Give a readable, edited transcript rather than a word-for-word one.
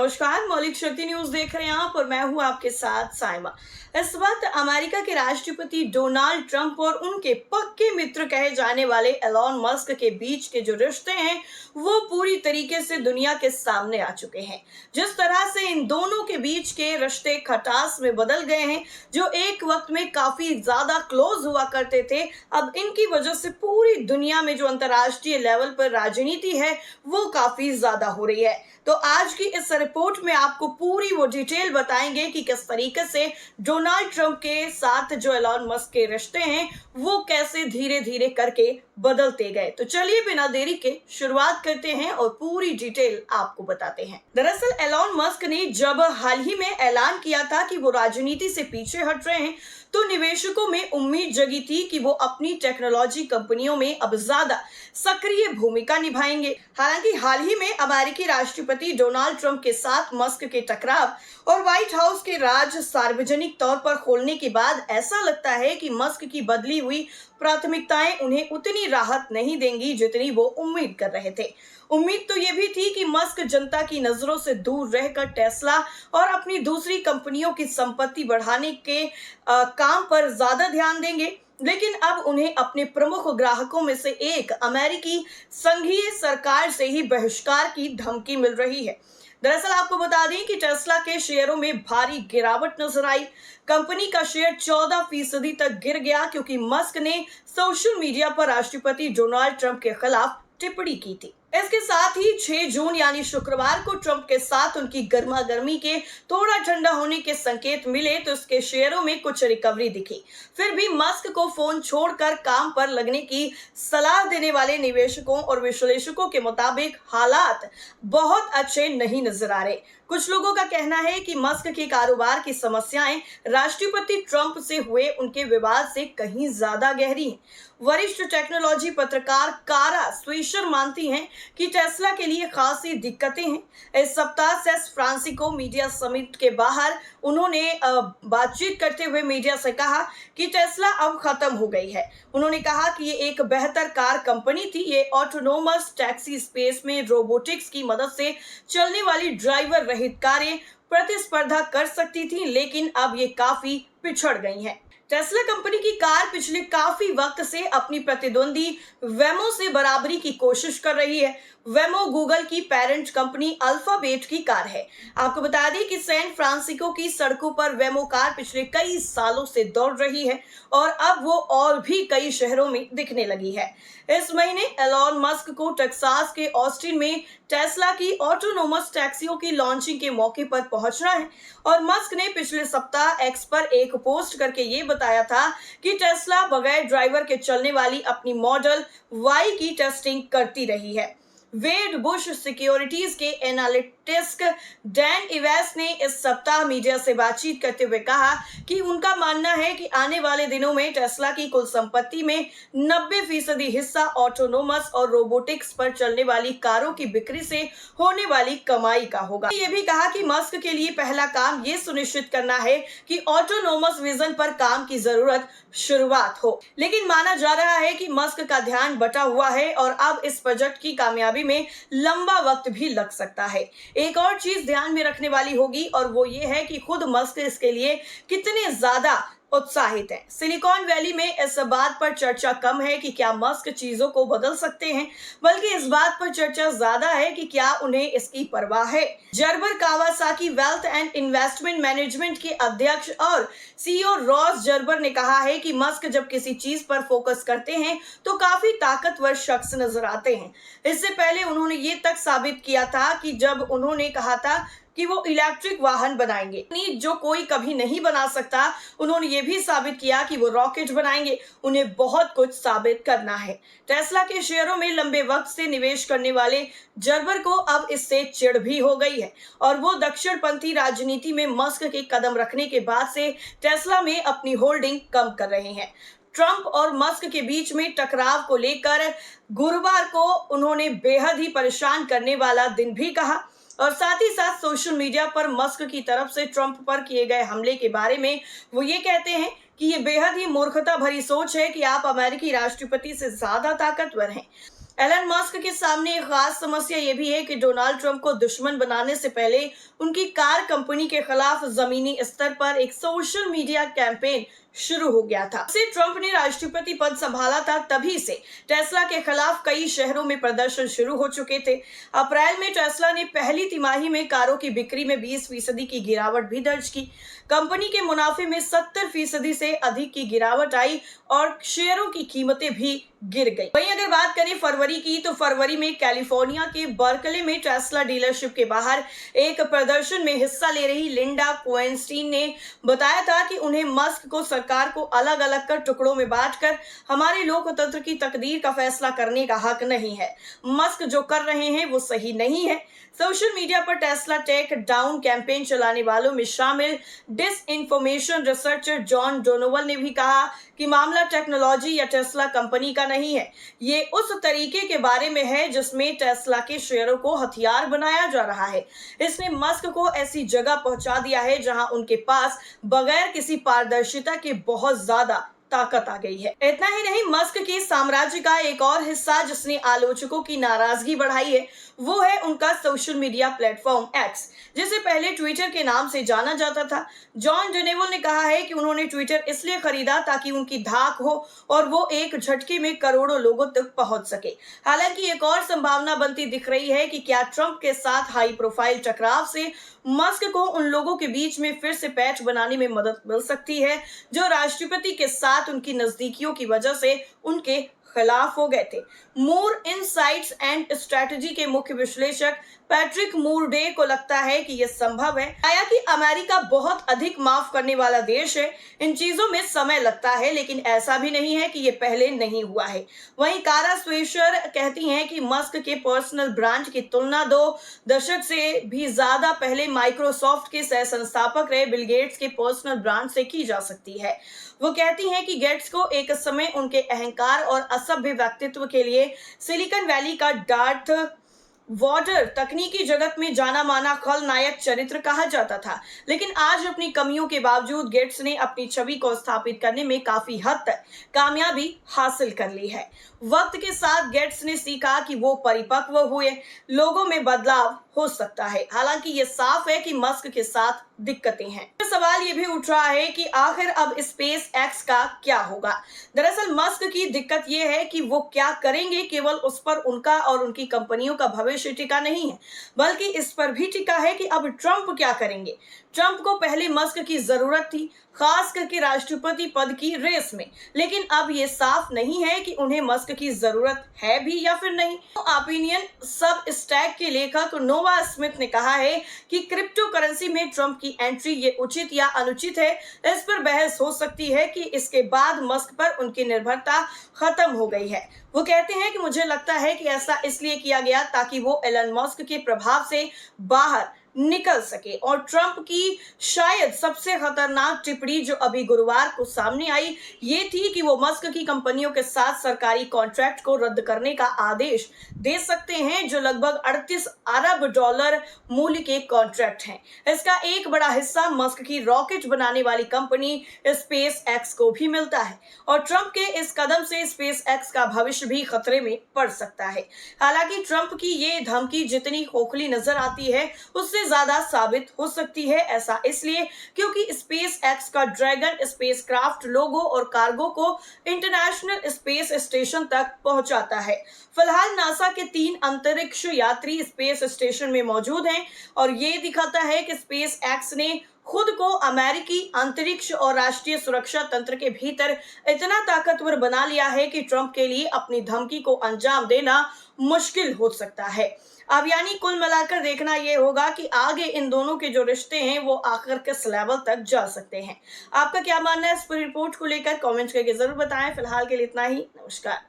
नमस्कार, मौलिक शक्ति न्यूज देख रहे हैं आप और मैं हूं आपके साथ साइमा। इस वक्त अमेरिका के राष्ट्रपति डोनाल्ड ट्रंप और उनके पक्के मित्र कहे जाने वाले एलॉन मस्क के बीच के जो रिश्ते हैं वो पूरी तरीके से दुनिया के सामने आ चुके हैं। जिस तरह से इन दोनों के बीच के रिश्ते खटास में बदल गए हैं, जो एक वक्त में काफी ज्यादा क्लोज हुआ करते थे, अब इनकी वजह से पूरी दुनिया में जो अंतर्राष्ट्रीय लेवल पर राजनीति है वो काफी ज्यादा हो रही है। तो आज की इस रिपोर्ट में आपको पूरी वो डिटेल बताएंगे कि किस तरीके से डोनाल्ड ट्रंप के साथ जो एलॉन मस्क के रिश्ते हैं वो कैसे धीरे धीरे करके बदलते गए। तो चलिए बिना देरी के शुरुआत करते हैं और पूरी डिटेल आपको बताते हैं। दरअसल एलॉन मस्क ने जब हाल ही में ऐलान किया था कि वो राजनीति से पीछे हट रहे हैं, तो निवेशकों में उम्मीद जगी थी कि वो अपनी टेक्नोलॉजी कंपनियों में अब ज्यादा सक्रिय भूमिका निभाएंगे। हालांकि हाल ही में अमेरिकी राष्ट्रपति डोनाल्ड ट्रंप के साथ मस्क के टकराव और व्हाइट हाउस के राज सार्वजनिक तौर पर खोलने के बाद ऐसा लगता है कि मस्क की बदली हुई प्राथमिकताएं उन्हें उतनी राहत नहीं देंगी जितनी वो उम्मीद कर रहे थे। उम्मीद तो ये भी थी कि मस्क जनता की नजरों से दूर रहकर टेस्ला और अपनी दूसरी कंपनियों की संपत्ति बढ़ाने के काम पर ज्यादा ध्यान देंगे, लेकिन अब उन्हें अपने प्रमुख ग्राहकों में से एक अमेरिकी संघीय सरकार से ही बहिष्कार की धमकी मिल रही है। दरअसल आपको बता दें कि टेस्ला के शेयरों में भारी गिरावट नजर आई। कंपनी का शेयर 14% तक गिर गया क्योंकि मस्क ने सोशल मीडिया पर राष्ट्रपति डोनाल्ड ट्रंप के खिलाफ टिप्पणी की थी। इसके साथ ही 6 जून यानी शुक्रवार को ट्रंप के साथ उनकी गर्मा गर्मी के थोड़ा ठंडा होने के संकेत मिले तो इसके शेयरों में कुछ रिकवरी दिखी। फिर भी मस्क को फोन छोड़कर काम पर लगने की सलाह देने वाले निवेशकों और विश्लेषकों के मुताबिक हालात बहुत अच्छे नहीं नजर आ रहे। कुछ लोगों का कहना है कि मस्क के कारोबार की समस्याएं राष्ट्रपति ट्रंप से हुए उनके विवाद से कहीं ज्यादा गहरी हैं। वरिष्ठ टेक्नोलॉजी पत्रकार कारा स्वीशर मानती हैं कि टेस्ला के लिए खासी दिक्कतें हैं। इस सप्ताह सैन फ्रांसिस्को मीडिया समिट के बाहर उन्होंने बातचीत करते हुए मीडिया से कहा कि टेस्ला अब खत्म हो गई है। उन्होंने कहा कि ये एक बेहतर कार कंपनी थी। ये ऑटोनोमस टैक्सी स्पेस में रोबोटिक्स की मदद से चलने वाली ड्राइवर रहित कारें प्रतिस्पर्धा कर सकती थी, लेकिन अब ये काफी पिछड़ गई हैं। टेस्ला कंपनी की कार पिछले काफी वक्त से अपनी प्रतिद्वंदी वेमो से बराबरी की कोशिश कर रही है। वेमो गूगल की पेरेंट कंपनी अल्फाबेट की कार है। आपको बता दें कि सैन फ्रांसिस्को की सड़कों पर वेमो कार पिछले कई सालों से दौड़ रही है और अब वो और भी कई शहरों में दिखने लगी है। इस महीने एलॉन मस्क को टेक्सास के ऑस्टिन में टेस्ला की ऑटोनोमस टैक्सियों की लॉन्चिंग के मौके पर पहुंचना है और मस्क ने पिछले सप्ताह एक्स पर एक पोस्ट करके ये बताया था कि टेस्ला बगैर ड्राइवर के चलने वाली अपनी मॉडल वाई की टेस्टिंग करती रही है। वेड बुश सिक्योरिटीज के एनालिटिस्ट डैन इवेस ने इस सप्ताह मीडिया से बातचीत करते हुए कहा कि उनका मानना है कि आने वाले दिनों में टेस्ला की कुल संपत्ति में 90% हिस्सा ऑटोनोमस और रोबोटिक्स पर चलने वाली कारों की बिक्री से होने वाली कमाई का होगा। ये भी कहा कि मस्क के लिए पहला काम ये सुनिश्चित करना है कि ऑटोनोमस विजन पर काम की जरूरत शुरुआत हो, लेकिन माना जा रहा है कि मस्क का ध्यान बटा हुआ है और अब इस प्रोजेक्ट की कामयाबी में लंबा वक्त भी लग सकता है। एक और चीज ध्यान में रखने वाली होगी और वो ये है कि खुद मस्क इसके लिए कितने ज्यादा उत्साहित है। सिलिकॉन वैली में इस बात पर चर्चा कम है कि क्या मस्क चीजों को बदल सकते हैं, बल्कि इस बात पर चर्चा ज्यादा है कि क्या उन्हें इसकी परवाह है। Gerber Kawasaki wealth and investment management के अध्यक्ष और सीईओ रॉस जर्बर ने कहा है कि मस्क जब किसी चीज पर फोकस करते हैं तो काफी ताकतवर शख्स नजर आते हैं। इससे पहले उन्होंने ये तक साबित किया था कि जब उन्होंने कहा था कि वो इलेक्ट्रिक वाहन बनाएंगे, जो कोई कभी नहीं बना सकता, उन्होंने ये भी साबित किया कि वो रॉकेट बनाएंगे। उन्हें बहुत कुछ साबित करना है। टेस्ला के शेयरों में लंबे वक्त से निवेश करने वाले जर्बर को अब इससे चिढ़ भी हो गई है और वो दक्षिणपंथी राजनीति में मस्क के कदम रखने के बाद से टेस्ला में अपनी होल्डिंग कम कर रहे हैं। ट्रंप और मस्क के बीच में टकराव को लेकर गुरुवार को उन्होंने बेहद ही परेशान करने वाला दिन भी कहा और साथ ही साथ सोशल मीडिया पर मस्क की तरफ से ट्रंप पर किए गए हमले के बारे में वो ये कहते हैं कि ये बेहद ही मूर्खता भरी सोच है कि आप अमेरिकी राष्ट्रपति से ज्यादा ताकतवर हैं। एलन मस्क के सामने एक खास समस्या ये भी है कि डोनाल्ड ट्रंप को दुश्मन बनाने से पहले उनकी कार कंपनी के खिलाफ जमीनी स्तर पर एक सोशल मीडिया कैंपेन शुरू हो गया था। से ट्रंप ने राष्ट्रपति पद संभाला था तभी से टेस्ला के खिलाफ कई शहरों में प्रदर्शन शुरू हो चुके थे। अप्रैल में टेस्ला ने पहली तिमाही में कारों की बिक्री में 20% की गिरावट भी दर्ज की। कंपनी के मुनाफे में 70% से अधिक की गिरावट आई और शेयरों की कीमतें भी गिर गई। वहीं अगर बात करें फरवरी की, तो फरवरी में कैलिफोर्निया के बर्कले में टेस्ला डीलरशिप के बाहर एक प्रदर्शन में हिस्सा ले रही लिंडा कोएनस्टीन ने बताया था कि उन्हें मस्क को सरकार को अलग अलग कर टुकड़ों में बांटकर हमारे लोकतंत्र की तकदीर का फैसला करने का हक नहीं है। मस्क जो कर रहे हैं वो सही नहीं है। सोशल मीडिया पर टेस्ला टेक डाउन कैंपेन चलाने वालों में शामिल डिसइंफॉर्मेशन रिसर्चर जॉन डोनोवल ने भी कहा कि मामला टेक्नोलॉजी या टेस्ला कंपनी का नहीं है, ये उस तरीके के बारे में है जिसमें टेस्ला के शेयरों को हथियार बनाया जा रहा है। इसने मस्क को ऐसी जगह पहुंचा दिया है जहां उनके पास बगैर किसी पारदर्शिता के बहुत ज्यादा ताकत आ गई है। इतना ही नहीं, मस्क के साम्राज्य का एक और हिस्सा जिसने आलोचकों की नाराजगी बढ़ाई है वो है उनका सोशल मीडिया प्लेटफॉर्म एक्स, जिसे पहले ट्विटर के नाम से जाना जाता था। जॉन डोनोवल ने कहा है कि उन्होंने ट्विटर इसलिए खरीदा ताकि उनकी धाक हो और वो एक झटके में करोड़ों लोगों तक पहुंच सके। हालांकि एक और संभावना बनती दिख रही है कि क्या ट्रंप के साथ हाई प्रोफाइल टकराव से मस्क को उन लोगों के बीच में फिर से पैठ बनाने में मदद मिल सकती है जो राष्ट्रपति के साथ उनकी नजदीकियों की वजह से उनके खिलाफ हो गए थे। मूर इनसाइट्स एंड स्ट्रेटजी के मुख्य विश्लेषक पैट्रिक मूरडे को लगता है कि यह संभव है। आया कि अमेरिका बहुत अधिक माफ करने वाला देश है, इन चीजों में समय लगता है, लेकिन ऐसा भी नहीं है कि ये पहले नहीं हुआ है। वहीं कारा स्वेशर कहती हैं कि मस्क के पर्सनल ब्रांड की तुलना 2 दशक से भी ज्यादा पहले माइक्रोसॉफ्ट के सह संस्थापक रहे बिल गेट्स के पर्सनल ब्रांड से की जा सकती है। वो कहती हैं कि गेट्स को एक समय उनके अहंकार और असभ्य व्यक्तित्व के लिए सिलिकॉन वैली का डार्थ वॉटर तकनीकी जगत में जाना माना खलनायक चरित्र कहा जाता था, लेकिन आज अपनी कमियों के बावजूद गेट्स ने अपनी छवि को स्थापित करने में काफी हद तक कामयाबी हासिल कर ली है। वक्त के साथ गेट्स ने सीखा कि वो परिपक्व हुए, लोगों में बदलाव हो सकता है। हालांकि ये साफ है कि मस्क के साथ दिक्कतें हैं। सवाल ये भी उठ रहा है कि आखिर अब स्पेस एक्स का क्या होगा। दरअसल मस्क की दिक्कत ये है कि वो क्या करेंगे, केवल उस पर उनका और उनकी कंपनियों का भविष्य टिका नहीं है, बल्कि इस पर भी टिका है कि अब ट्रंप क्या करेंगे। ट्रंप को पहले मस्क की जरूरत थी, खास करके राष्ट्रपति पद की रेस में, लेकिन अब ये साफ नहीं है कि उन्हें मस्क की जरूरत है भी या फिर नहीं। तो ओपिनियन सब स्टैक के लेखक नोवा स्मिथ ने कहा है कि क्रिप्टो करेंसी में ट्रंप की एंट्री ये उचित या अनुचित है, इस पर बहस हो सकती है कि इसके बाद मस्क पर उनकी निर्भरता खत्म हो गई है। वो कहते हैं कि मुझे लगता है कि ऐसा इसलिए किया गया ताकि वो एलन मस्क के प्रभाव से बाहर निकल सके। और ट्रंप की शायद सबसे खतरनाक टिप्पणी जो अभी गुरुवार को सामने आई ये थी कि वो मस्क की कंपनियों के साथ सरकारी कॉन्ट्रैक्ट को रद्द करने का आदेश दे सकते हैं, जो लगभग 38 अरब डॉलर मूल्य के कॉन्ट्रैक्ट हैं। इसका एक बड़ा हिस्सा मस्क की रॉकेट बनाने वाली कंपनी स्पेस एक्स को भी मिलता है और ट्रंप के इस कदम से स्पेस एक्स का भविष्य भी खतरे में पड़ सकता है। हालांकि ट्रंप की ये धमकी जितनी खोखली नजर आती है उससे ज्यादा साबित हो सकती है। ऐसा इसलिए क्योंकि स्पेस एक्स का ड्रैगन स्पेसक्राफ्ट लोगो और कार्गो को इंटरनेशनल स्पेस स्टेशन तक पहुंचाता है। फिलहाल नासा के 3 अंतरिक्ष यात्री स्पेस स्टेशन में मौजूद हैं और ये दिखाता है कि स्पेस एक्स ने खुद को अमेरिकी अंतरिक्ष और राष्ट्रीय सुरक्षा तंत्र के भीतर इतना ताकतवर बना लिया है कि ट्रंप के लिए अपनी धमकी को अंजाम देना मुश्किल हो सकता है। अब यानी कुल मिलाकर देखना यह होगा कि आगे इन दोनों के जो रिश्ते हैं वो आखिर किस लेवल तक जा सकते हैं। आपका क्या मानना है इस पर रिपोर्ट को लेकर कमेंट करके जरूर बताएं। फिलहाल के लिए इतना ही। नमस्कार।